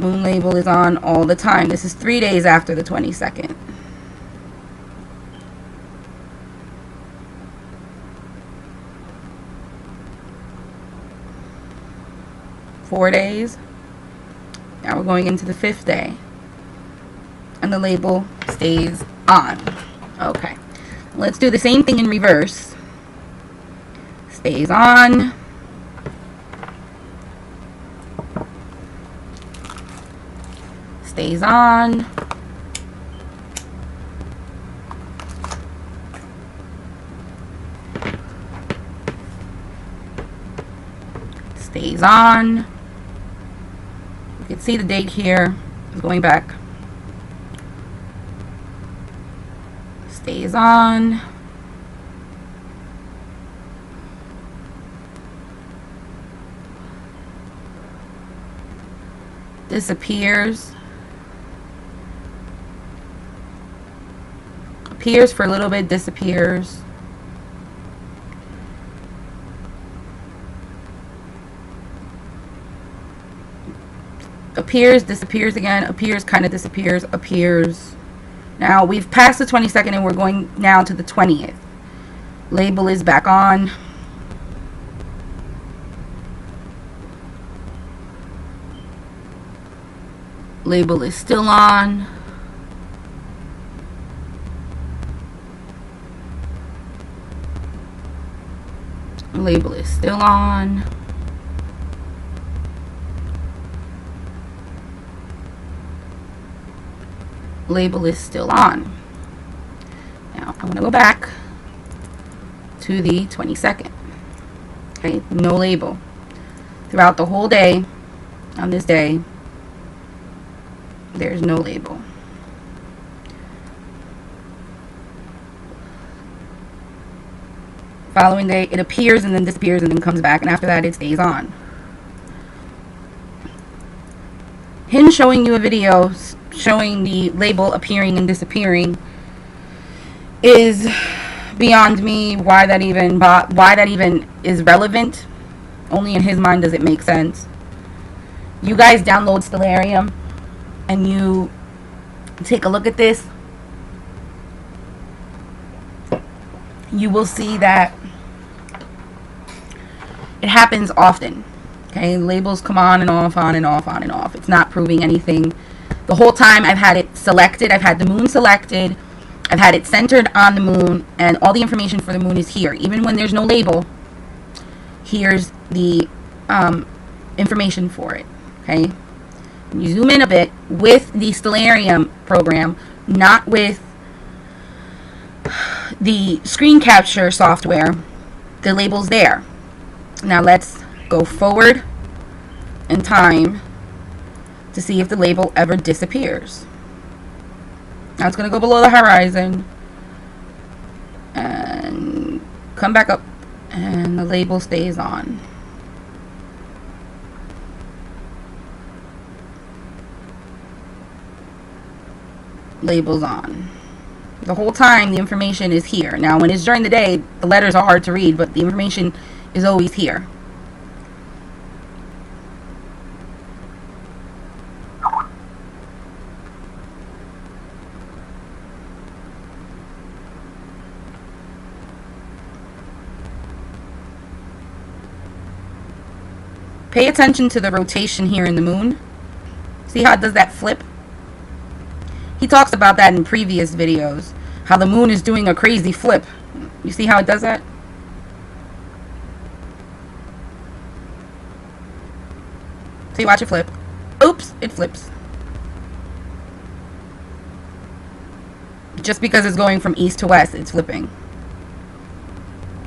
Moon label is on all the time. This is 3 days after the 22nd. Four days. Now we're going into the 5th day. And the label stays on. Okay. Let's do the same thing in reverse. Stays on. Stays on. Stays on. You can see the date here. It's going back. Stays on. Disappears. Appears for a little bit, disappears. Appears, disappears again, appears, kind of disappears, appears. Now we've passed the 22nd and we're going now to the 20th. Label is back on. Label is still on. Label is still on. Label is still on. Now I'm going to go back to the 22nd. Okay, no label. Throughout the whole day, on this day, there's no label. Following day, it appears and then disappears and then comes back, and after that it stays on. Him showing you a video showing the label appearing and disappearing is beyond me. Why that even is relevant. Only in his mind does it make sense. You guys download Stellarium and you take a look at this, you will see that it happens often. Okay, labels come on and off, on and off, on and off. It's not proving anything. The whole time I've had it selected, I've had the moon selected, I've had it centered on the moon, and all the information for the moon is here. Even when there's no label, here's the information for it. Okay, you zoom in a bit with the Stellarium program, not with the screen capture software. The label's there. Now let's go forward in time to see if the label ever disappears. Now it's going to go below the horizon and come back up, and the label stays on. Label's on. The whole time the information is here. Now when it's during the day, the letters are hard to read, but the information is always here. Pay attention to the rotation here in the moon. See how it does that flip? He talks about that in previous videos, how the moon is doing a crazy flip. You see how it does that? See, watch it flip. Oops, it flips. Just because it's going from east to west, it's flipping.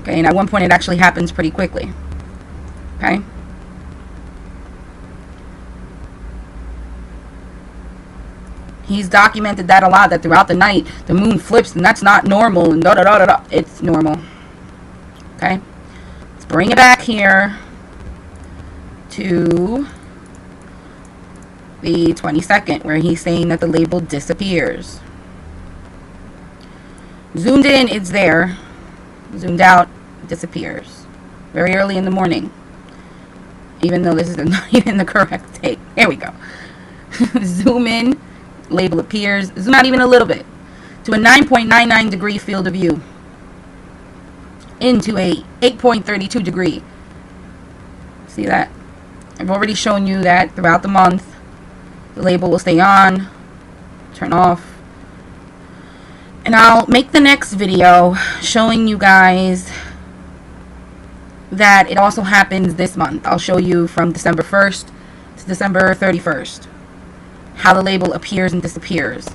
Okay, and at one point it actually happens pretty quickly. Okay? He's documented that a lot, that throughout the night the moon flips and that's not normal and da da da da da. It's normal. Okay? Let's bring it back here to the 22nd, where he's saying that the label disappears. Zoomed in, it's there. Zoomed out, it disappears. Very early in the morning. Even though this is not even the correct date. There we go. Zoom in, label appears. Zoom out even a little bit to a 9.99 degree field of view into a 8.32 degree. See that? I've already shown you that throughout the month. The label will stay on, turn off. And I'll make the next video showing you guys that it also happens this month. I'll show you from December 1st to December 31st how the label appears and disappears.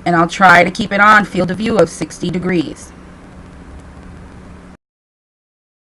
And I'll try to keep it on field of view of 60 degrees.